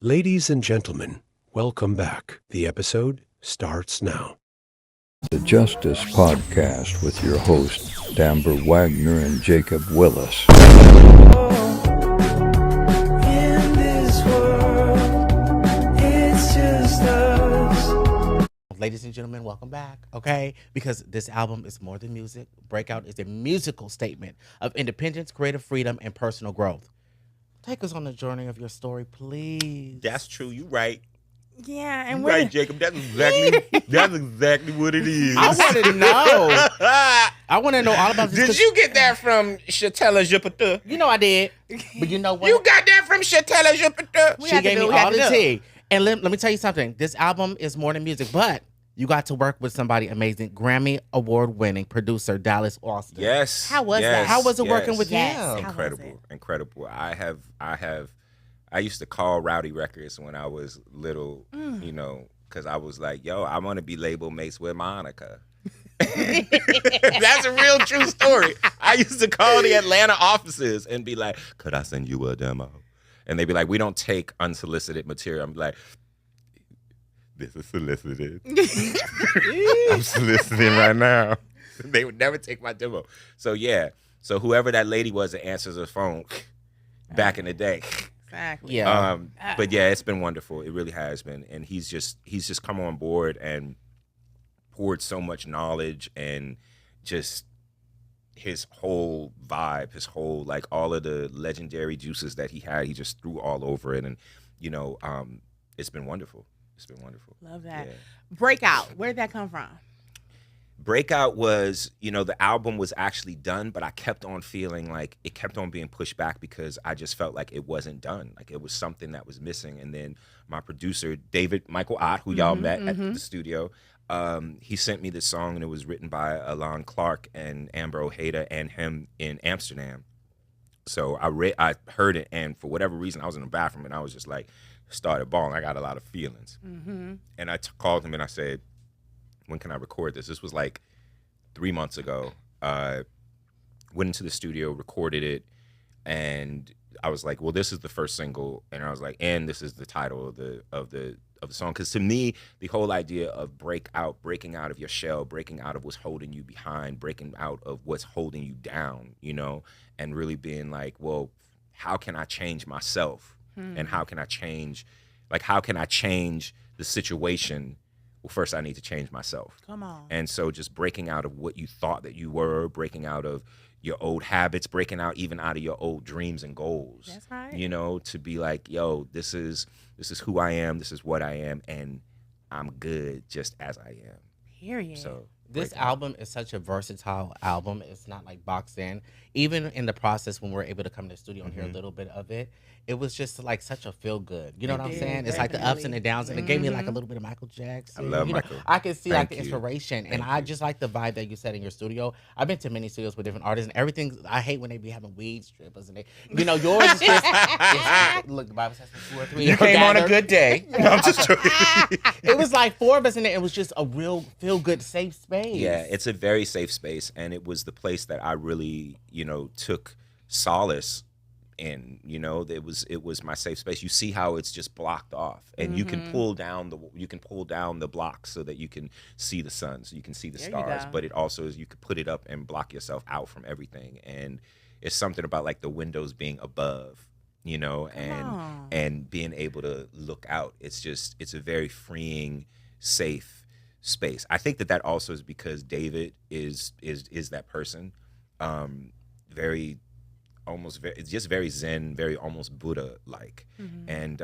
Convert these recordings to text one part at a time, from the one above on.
Ladies and gentlemen, welcome back. The episode starts now. The Justice Podcast with your hosts, Amber Wagner and Jacob Willis. In this world, it's just us. Ladies and gentlemen, welcome back, okay? Because this album is more than music. Breakout is a musical statement of independence, creative freedom, and personal growth. Take us on the journey of your story, please. That's true. You right. Yeah, and You we're right, Jacob. That's exactly what it is. I want to know. I want to know all about this. Did 'cause you get that from Chatella Jupiter? You know I did. But you know what? You got that from Chatella Jupiter? She gave me all the tea. And let me tell you something. This album is more than music, but you got to work with somebody amazing. Grammy Award-winning producer Dallas Austin. Yes. How was that? How was it working with Yes. him? How was Incredible. I used to call Rowdy Records when I was little, you know, because I was like, yo, I want to be label mates with Monica. That's a real true story. I used to call the Atlanta offices and be like, could I send you a demo? And they'd be like, we don't take unsolicited material. I'm like, this is solicited. I'm soliciting right now. They would never take my demo. So yeah. So whoever that lady was that answers the phone back in the day. Exactly. Yeah. But yeah, it's been wonderful. It really has been. And he's just come on board and poured so much knowledge and just his whole vibe, his whole, like, all of the legendary juices that he had, he just threw all over it. And, you know, it's been wonderful. It's been wonderful. Love that. Yeah. Breakout. Where did that come from? Breakout was, you know, the album was actually done, but I kept on feeling like it kept on being pushed back because I just felt like it wasn't done. Like it was something that was missing. And then my producer, David Michael Ott, who y'all met at the studio, he sent me this song, and it was written by Alon Clark and Amber Ojeda and him in Amsterdam. So I heard it, and for whatever reason, I was in the bathroom, and I was just like, started bawling. I got a lot of feelings. And I called him, and I said, when can I record this? This was like 3 months ago. Went into the studio, recorded it, and I was like, well, this is the first single, and I was like, and this is the title of the song. Because to me, the whole idea of breaking out of your shell, breaking out of what's holding you behind, breaking out of what's holding you down, you know, and really being like, well, how can I change myself? And how can I change the situation? Well, first I need to change myself. Come on. And so just breaking out of what you thought that you were, breaking out of your old habits, breaking out even out of your old dreams and goals. That's right. You know, to be like, yo, this is who I am, this is what I am, and I'm good just as I am. Period. So This album is such a versatile album. It's not like boxed in. Even in the process when we're able to come to the studio and hear a little bit of it, it was just like such a feel good. You know what I'm saying? It's like the ups and the downs, and it gave me like a little bit of Michael Jackson. I love you know, Michael. I can see like the Thank you. inspiration, and Thank I you. just like the vibe that you said in your studio. I've been to many studios with different artists, and everything. I hate when they be having weed strippers, and they, you know, yours is just look. The Bible says 2 or 3. you are came on a gathered. good day. No, I'm just joking. It was like 4 of us in there. It was just a real feel good, safe space. Yeah, it's a very safe space, and it was the place that I really, you know, took solace in. You know, it was my safe space. You see how it's just blocked off, and you can pull down the blocks so that you can see the sun, so you can see the There you stars. go. But it also is, you could put it up and block yourself out from everything, and it's something about like the windows being above, you know, and being able to look out. It's a very freeing, safe space. I think that also is because David is that person, very it's just very zen, very almost Buddha like, and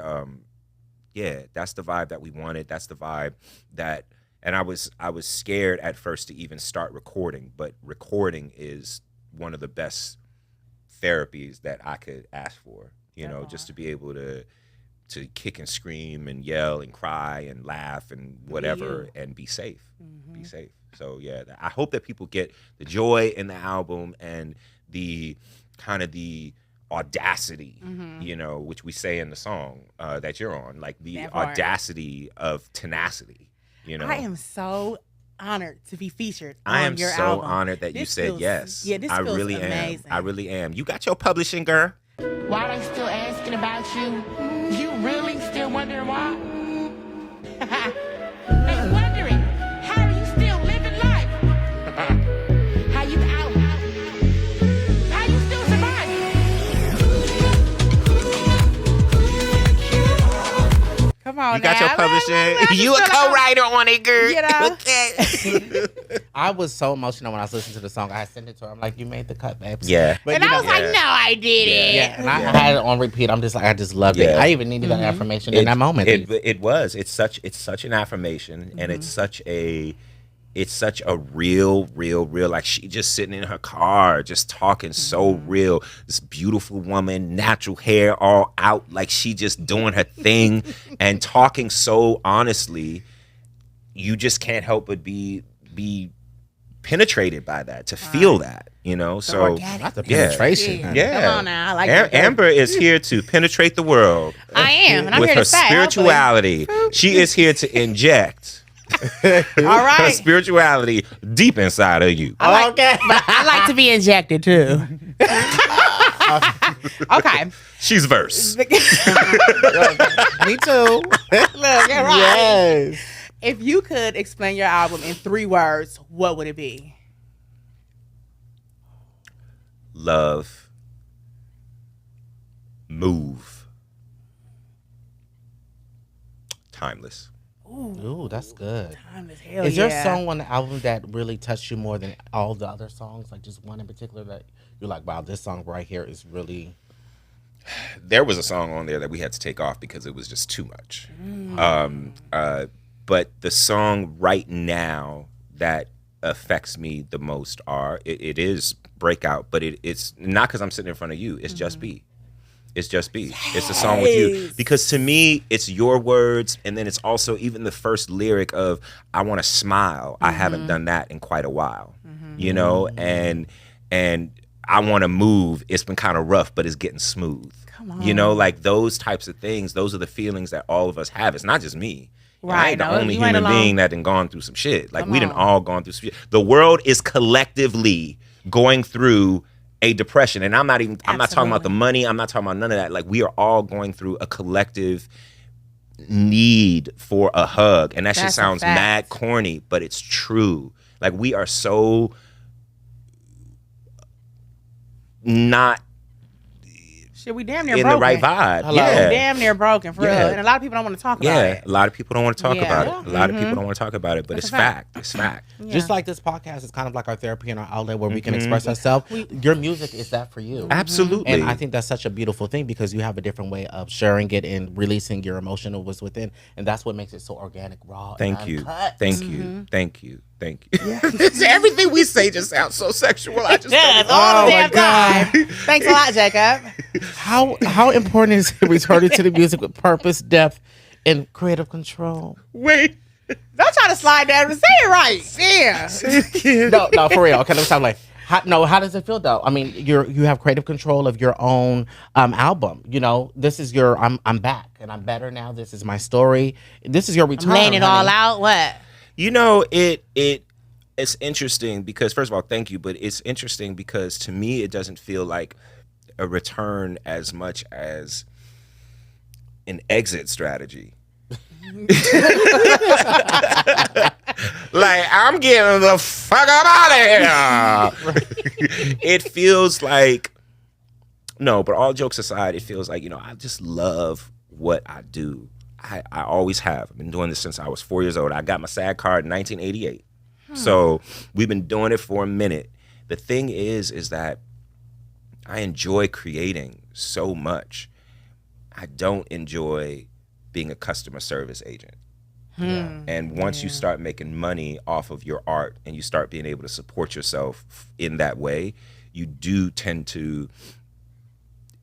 yeah, that's the vibe that we wanted. That's the vibe that, and I was scared at first to even start recording, but recording is one of the best therapies that I could ask for. You know, just to be able to kick and scream and yell and cry and laugh and whatever and be safe. Be safe. So yeah, I hope that people get the joy in the album and the kind of the audacity, you know, which we say in the song that you're on, like the That part. audacity of tenacity, you know. I am so honored to be featured I on am your so album. honored that you This said feels- yes. Yeah, this I feels really amazing. am. I really am. You got your publishing, girl. Why they still asking about you? You really still Come on, You got now. your publishing. You a just feel like co-writer on it, girl. You know? Okay. I was so emotional when I was listening to the song. I sent it to her. I'm like, you made the cut, babe. Yeah. But And you I know- was like, no, I didn't. Yeah, and I had it on repeat. I'm just like, I just loved it. Yeah. I even needed that affirmation in that moment. It was. It's such an affirmation, and it's such a real, like she just sitting in her car, just talking so real. This beautiful woman, natural hair all out, like she just doing her thing and talking so honestly. You just can't help but be penetrated by that, to feel that, you know. So organic. Not the Yeah. penetration. yeah, Come on now, I like that. Amber is here to penetrate the world. I am, and I'm with here her to say, spirituality. She is here to inject all her right. spirituality deep inside of you. Okay. But I like to be injected too. Okay. She's verse. Me too. Look, you're right. Yes. If you could explain your album in 3 words, what would it be? Love. Move. Timeless. Ooh, that's good. Timeless. Hell Is there yeah. a song on the album that really touched you more than all the other songs? Like just one in particular that you're like, wow, this song right here is really. There was a song on there that we had to take off because it was just too much. But the song right now that affects me the most it is Breakout, but it's not because I'm sitting in front of you. It's Just Be. It's Just Be. It's a song with you. Because to me, it's your words, and then it's also even the first lyric of I want to smile. I haven't done that in quite a while. You know, and I want to move. It's been kind of rough, but it's getting smooth. Come on. You know, like those types of things, those are the feelings that all of us have. It's not just me. And I Right, ain't the no, only you ain't human alone. being that done gone through some shit. Like Come we done on. all gone through some shit. The world is collectively going through a depression. And I'm not talking about the money. I'm not talking about none of that. Like we are all going through a collective need for a hug. And that shit That's a sounds fact. mad corny, but it's true. Like we are so not Shit, we damn near in broken. the right vibe. Hello. We Yeah. damn near broken, for Yeah. real. And a lot of people don't want to talk about Yeah, it. a lot of people don't want to talk Yeah. about Yeah. it. A lot of people don't want to talk about it, but That's it's a fact. fact. It's fact. Yeah. Just like this podcast is kind of like our therapy and our outlet where we can express ourselves. Your music is that for you. Absolutely. And I think that's such a beautiful thing because you have a different way of sharing it and releasing your emotion of what's within. And that's what makes it so organic, raw, Thank and you. uncut. Thank you. Thank you. Thank you. Everything we say just sounds so sexual. I just Yes, don't- all the Oh my damn time. Thanks a lot, Jacob. How important is returning to the music with purpose, depth, and creative control? wait. Don't try to slide that. Say it right. Yeah. No, for real. Okay, let me stop. Like, how does it feel though? I mean, you have creative control of your own album. You know, this is your. I'm back and I'm better now. This is my story. This is your return. Laying it all honey. out. What? You know, it's interesting because first of all, thank you, but it's interesting because to me it doesn't feel like a return as much as an exit strategy. Like I'm getting the fuck up out of here. It feels like but all jokes aside, it feels like, I just love what I do. I always have. I've been doing this since I was 4 years old. I got my SAG card in 1988. So we've been doing it for a minute. The thing is that I enjoy creating so much. I don't enjoy being a customer service agent. And once you start making money off of your art and you start being able to support yourself in that way, you do tend to,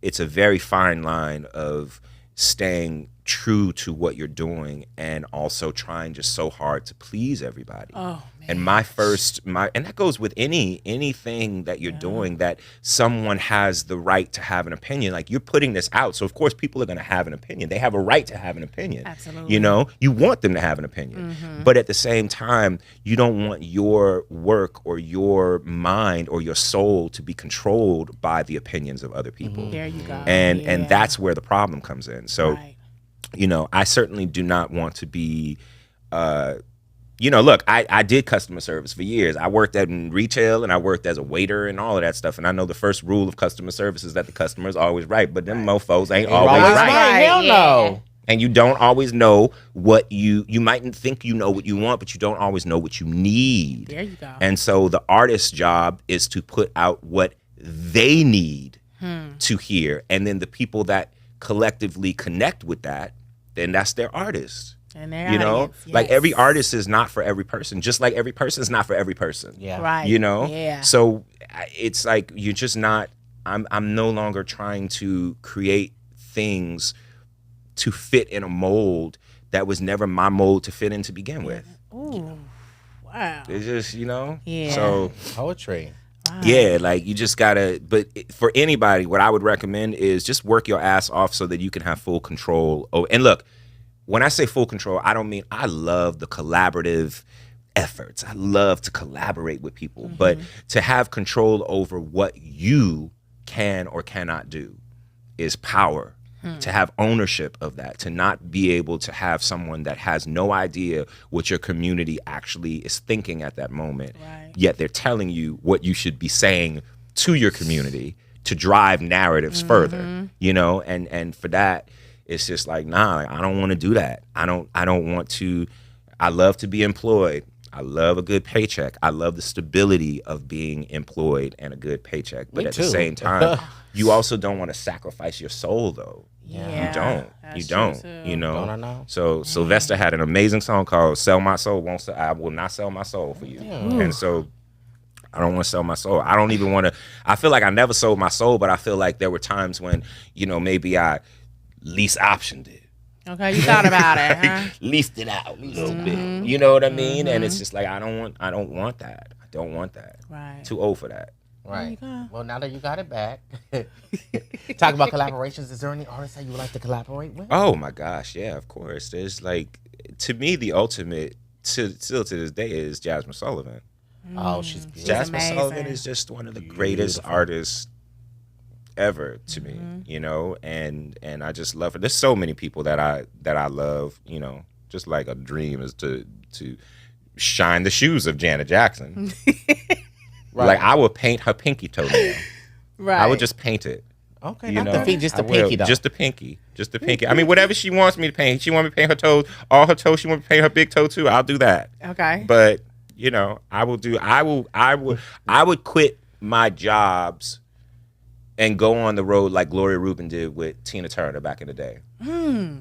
it's a very fine line of staying true to what you're doing and also trying just so hard to please everybody. Oh, man. And and that goes with anything that you're doing, that someone has the right to have an opinion. Like you're putting this out, so of course people are going to have an opinion. They have a right to have an opinion. Absolutely. You want them to have an opinion, but at the same time, you don't want your work or your mind or your soul to be controlled by the opinions of other people. There you go. And that's where the problem comes in. So. Right. I certainly do not want to be, look, I did customer service for years. I worked in retail and I worked as a waiter and all of that stuff. And I know the first rule of customer service is that the customer is always right, but them mofos ain't always Always right. right. Hell Yeah. no. And you don't always know what you mightn't think you know what you want, but you don't always know what you need. There you go. And so the artist's job is to put out what they need to hear. And then the people that collectively connect with that, then that's their artist. And their You know, audience, like yes. every artist is not for every person, just like every person is not for every person. Yeah. Right. You know? Yeah. So it's like you're just not, I'm no longer trying to create things to fit in a mold that was never my mold to fit in to begin with. Ooh. Wow. It's just, you know? Yeah. So, Poetry. yeah, like you just gotta, but for anybody, what I would recommend is just work your ass off so that you can have full control. Oh, and look, when I say full control, I don't mean, I love the collaborative efforts. I love to collaborate with people, but to have control over what you can or cannot do is power. To have ownership of that, to not be able to have someone that has no idea what your community actually is thinking at that moment, Right. yet they're telling you what you should be saying to your community to drive narratives further, you know? And for that, it's just like, nah, like, I don't want to do that. I don't want to. I love to be employed. I love a good paycheck. I love the stability of being employed and a good paycheck. But Me at the too. same time, you also don't want to sacrifice your soul, though. Yeah. You don't. That's You true, don't. too. You know. Don't I know? So Sylvester had an amazing song called "Sell My Soul." Won't sell, I will not sell my soul for you. And so I don't want to sell my soul. I don't even want to. I feel like I never sold my soul, but I feel like there were times when, you know, maybe I lease optioned it. Okay, you thought about it, huh? Leased it out a little bit. You know what I mean? And it's just like I don't want that. I don't want that. Right. Too old for that. Right. go. Well, now that you got it back, talk about collaborations. Is there any artists that you would like to collaborate with? Oh my gosh, yeah, of course. There's like, to me, the ultimate still to this day is Jasmine Sullivan. Oh, she's beautiful. Jasmine amazing. Sullivan is just one of the greatest artists ever to me, you know, and I just love her. There's so many people that I love, you know, just like a dream is to shine the shoes of Janet Jackson. Right. Like I would paint her pinky toenail. Right. I would just paint it. Okay, You not know, the feet, just I the will. pinky, though. Just the pinky. Just the pinky. I mean, whatever she wants me to paint. She want me to paint her toes, all her toes. She want me to paint her big toe too. I'll do that. Okay. But you know, I would quit my jobs and go on the road like Gloria Rubin did with Tina Turner back in the day.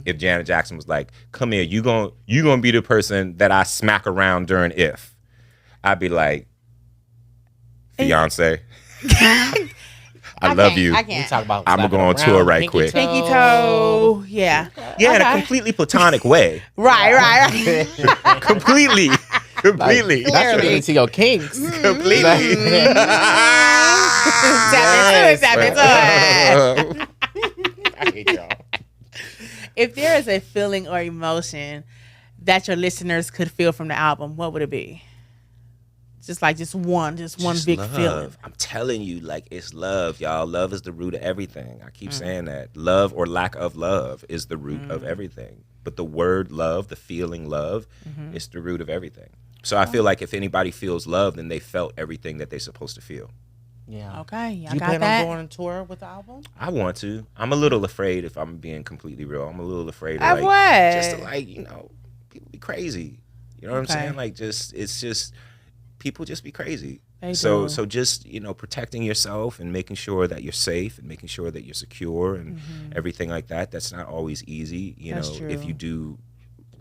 If Janet Jackson was like, "Come here, you gonna be the person that I smack around during If," I'd be like, "Fiance, I love you. I We can't. talk about. I'ma go on slapping tour around, right pinky quick. Pinky toe. Yeah. Yeah, in a Okay. completely platonic way. Right. completely. That's related to your kinks. Completely. Tap into it. I hate y'all. If there is a feeling or emotion that your listeners could feel from the album, what would it be? Just one Just big love. feeling. I'm telling you, like, it's love, y'all. Love is the root of everything. I keep saying that. Love or lack of love is the root of everything. But the word love, the feeling love, is the root of everything. So I feel like if anybody feels love, then they felt everything that they're supposed to feel. Yeah. Okay, y'all Do you got plan that? on going on tour with the album? I want to. I'm a little afraid, if I'm being completely real. I'm a little afraid Of of, like, what? just to, like, you know, people be crazy. You know what Okay. I'm saying? Like, it's just, people just be crazy. They So do. just, you know, protecting yourself and making sure that you're safe and making sure that you're secure and everything like that. That's not always easy, you That's know, if true. you do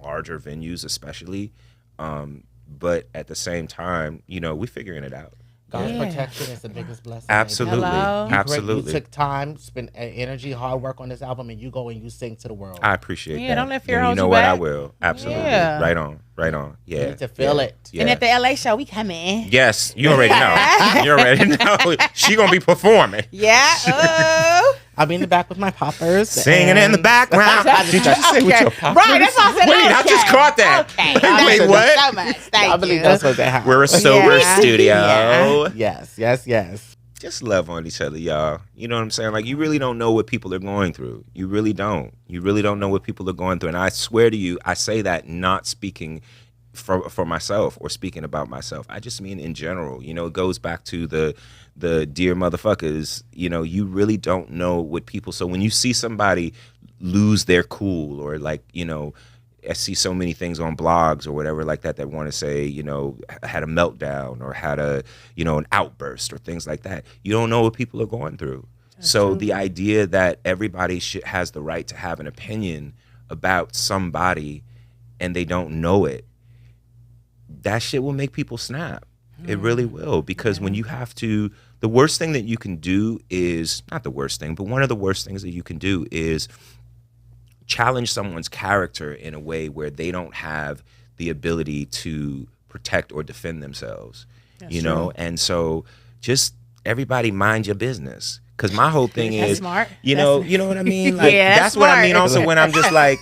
larger venues especially. But at the same time, you know, we're figuring it out. God's Yeah. protection is the biggest blessing. Absolutely. Hello? Absolutely. You took time, spent energy, hard work on this album, and you go and you sing to the world. I appreciate Yeah, that. don't let fear And hold you know you what? I back. will. Absolutely. Yeah. Right on. Right on. Yeah. You need to feel yeah. it. Yeah. And at the LA show, we coming. Yes, you already know. You already know. She gonna be performing. Yeah. Oh. I'll be in the back with my poppers. Singing in the and- background. Did you say with your poppers? Right, that's what I said. Wait, I okay. just caught that. Okay. Wait, Thank you what? so much. Thank I believe you. that's what they have. We're a sober Yeah. studio. Yeah. Yes, yes, yes. Just love on each other, y'all. You know what I'm saying? Like, you really don't know what people are going through. You really don't. You really don't know what people are going through. And I swear to you, I say that not speaking for myself or speaking about myself. I just mean in general. You know, it goes back to the dear motherfuckers. You know, you really don't know what people. So when you see somebody lose their cool, or like, you know, I see so many things on blogs or whatever like that want to say, you know, had a meltdown or had a, you know, an outburst or things like that. You don't know what people are going through. So the idea that everybody has the right to have an opinion about somebody and they don't know it, that shit will make people snap. It really will, because when you have to, the worst thing that you can do is, not the worst thing, but one of the worst things that you can do is challenge someone's character in a way where they don't have the ability to protect or defend themselves. You know? And so just everybody mind your business. Because my whole thing is, smart. you know what I mean? Like, Yeah, that's what I mean smart. also when I'm just like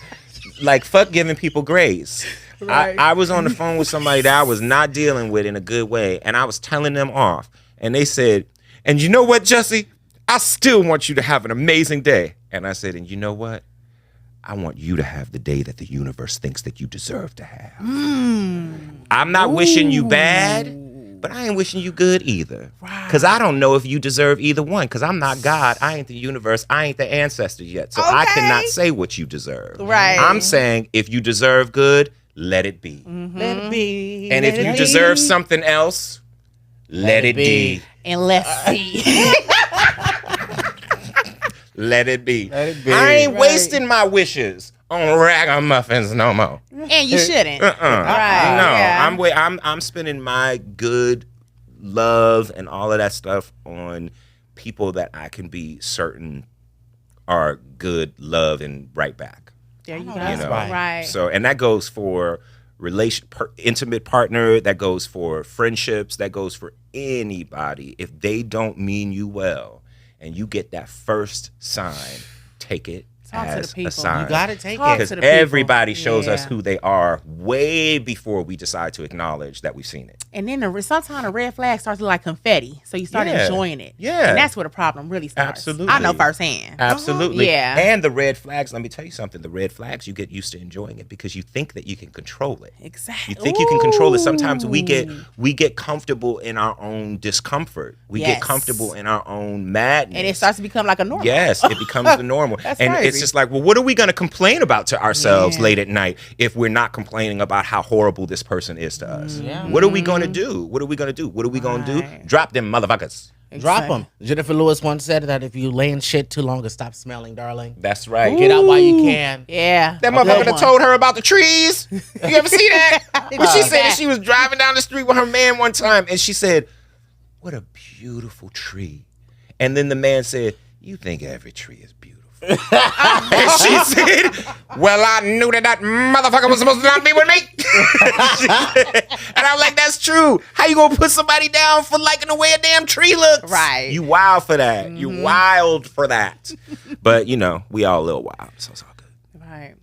fuck giving people grace. Right. I was on the phone with somebody that I was not dealing with in a good way, and I was telling them off. And they said, and you know what, Jussie? I still want you to have an amazing day. And I said, and you know what? I want you to have the day that the universe thinks that you deserve to have. I'm not wishing you bad, but I ain't wishing you good either. Because I don't know if you deserve either one, because I'm not God. I ain't the universe. I ain't the ancestors yet. So I cannot say what you deserve. Right. I'm saying if you deserve good, let it be. Let it be. And if you deserve something else, let it be. And let's see. Let it be. Let it be. I ain't wasting my wishes on ragamuffins no more. And you shouldn't. Right. No, yeah. I'm spending my good love and all of that stuff on people that I can be certain are good love and right back. There you go. You know? Right. So, and that goes for intimate partner, that goes for friendships, that goes for anybody. If they don't mean you well and you get that first sign, take it Talk to the as a people. sign. You gotta take Talk it. Because to the people. everybody shows us Yeah. who they are way before we decide to acknowledge that we've seen it. And then sometimes the red flag starts to look like confetti. So you start Yeah. enjoying it. Yeah. And that's where the problem really starts. Absolutely. I know firsthand. Absolutely. Yeah. And the red flags, let me tell you something, the red flags, you get used to enjoying it because you think that you can control it. Exactly. You think you can control it. Sometimes we get comfortable in our own discomfort. We get Yes. comfortable in our own madness. And it starts to become like a normal. Yes, it becomes the normal. That's and it's crazy. just like, well, what are we going to complain about to ourselves Yeah. late at night if we're not complaining about how horrible this person is to us? Yeah. What are we going to do? What are we going to do? What are we going to do? Right. Drop them motherfuckers. Drop them. Jennifer Lewis once said that if you lay in shit too long, it stops smelling, darling. That's right. Get out while you can. Yeah. That A motherfucker good that one. told her about the trees. You ever see that? When she said that. she was driving down the street with her man one time and she said, "What a beautiful tree." And then the man said, "You think every tree is beautiful." And she said, "Well, I knew that motherfucker was supposed to not be with me." And I'm like, that's true. How you gonna put somebody down for liking the way a damn tree looks? Right. You wild for that. You wild for that. But, you know, we all a little wild, so it's all good. Right.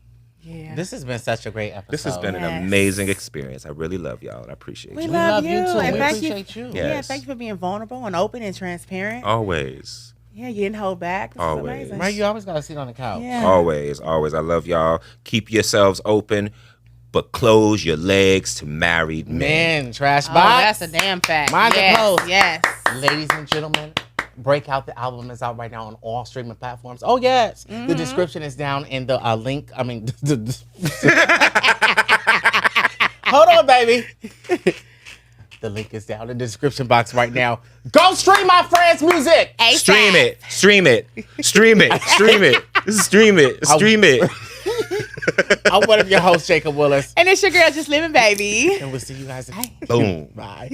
Yeah. This has been such a great episode. This has been an Yes. amazing experience. I really love y'all, and I appreciate We you. love you. too. And We thank you. appreciate you. Yeah. Yeah, Yes. thank you for being vulnerable and open and transparent. Always. Yeah, you didn't hold back. This is Always. amazing. Right, you always gotta sit on the couch. Yeah. Always, always. I love y'all. Keep yourselves open, but close your legs to married men. Man, trash Oh, box. that's a damn fact. Mine's a yes. close. Yes. Ladies and gentlemen, Breakout, the album is out right now on all streaming platforms. Oh, yes. The description is down in the link. I mean, hold on, baby. The link is down in the description box right now. Go stream my friend's music. ASAP. Stream it. Stream it. Stream it. Stream it. Stream it. Stream it. I'm one of your hosts, Jacob Willis. And it's your girl, Just Living Baby. And we'll see you guys. Boom. Bye.